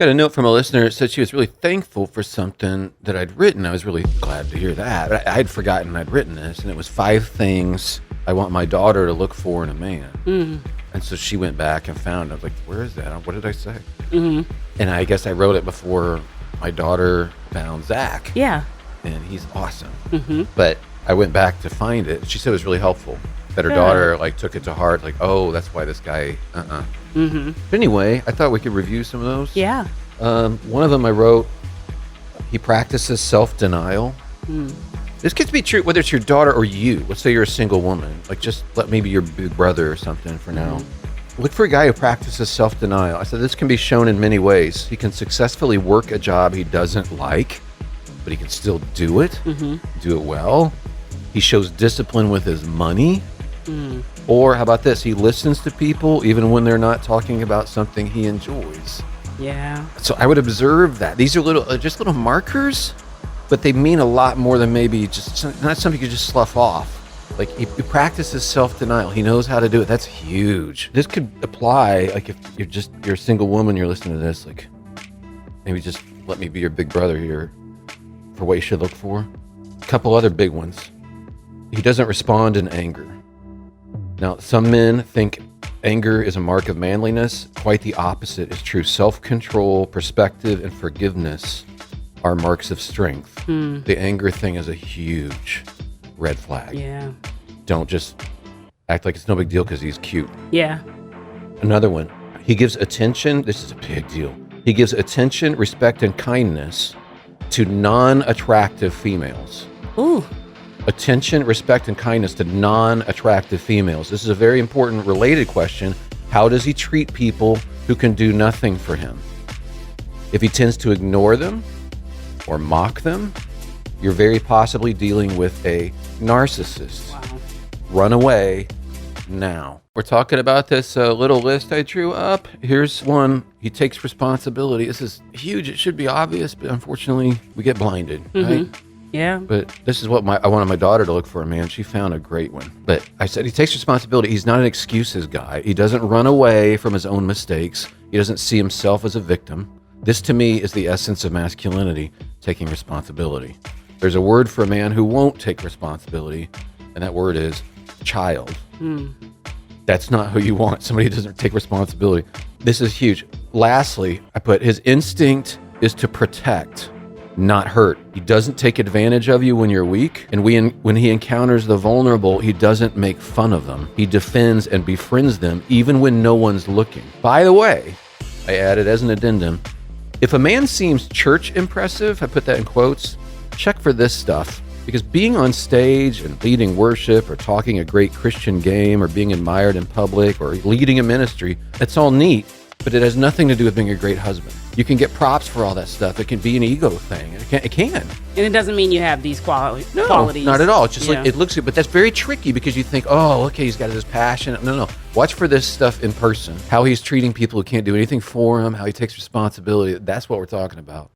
Got a note from a listener that said she was really thankful for something that I'd written. I was really glad to hear that. I'd forgotten I'd written this, and it was 5 things I want my daughter to look for in a man. And so she went back and found it. I was like, where is that? What did I say? And I guess I wrote it before my daughter found Zach. Yeah. And he's awesome. But I went back to find it. She said it was really helpful that her daughter took it to heart. Like, oh, that's why this guy, But anyway, I thought we could review some of those. Yeah. One of them I wrote, he practices self-denial. This could be true whether it's your daughter or you. Let's say you're a single woman. Like, just let me be your big brother or something for now. Look for a guy who practices self-denial. I said this can be shown in many ways. He can successfully work a job he doesn't like, but he can still do it, do it well. He shows discipline with his money. Or how about this? He listens to people even when they're not talking about something he enjoys. Yeah. So I would observe that. These are just little markers, but they mean a lot more than maybe just not something you just slough off. Like he practices self-denial. He knows how to do it. That's huge. This could apply, like if you're a single woman, you're listening to this, like maybe just let me be your big brother here for what you should look for. A couple other big ones. He doesn't respond in anger. Now, some men think anger is a mark of manliness. Quite the opposite is true. Self-control, perspective, and forgiveness are marks of strength. The anger thing is a huge red flag. Yeah. Don't just act like it's no big deal because he's cute. Yeah. Another one, he gives attention. This is a big deal. He gives attention, respect, and kindness to non-attractive females. Ooh. Attention, respect, and kindness to non-attractive females. This is a very important related question. How does he treat people who can do nothing for him? If he tends to ignore them or mock them, you're very possibly dealing with a narcissist. Wow. Run away now. We're talking about this little list I drew up. Here's one. He takes responsibility. This is huge. It should be obvious, but unfortunately, we get blinded, right? Yeah. But this is what I wanted my daughter to look for, man. She found a great one. But I said he takes responsibility. He's not an excuses guy. He doesn't run away from his own mistakes. He doesn't see himself as a victim. This, to me, is the essence of masculinity, taking responsibility. There's a word for a man who won't take responsibility, and that word is child. That's not who you want. Somebody who doesn't take responsibility. This is huge. Lastly, I put his instinct is to protect, not hurt. He doesn't take advantage of you when you're weak. And when he encounters the vulnerable, he doesn't make fun of them. He defends and befriends them even when no one's looking. By the way, I added as an addendum, if a man seems church impressive, I put that in quotes, check for this stuff. Because being on stage and leading worship or talking a great Christian game or being admired in public or leading a ministry, it's all neat, but it has nothing to do with being a great husband. You can get props for all that stuff. It can be an ego thing. It can. And it doesn't mean you have these qualities. No, not at all. It's just like, it looks good, but that's very tricky because you think, oh, okay, he's got this passion. No. Watch for this stuff in person. How he's treating people who can't do anything for him, how he takes responsibility. That's what we're talking about.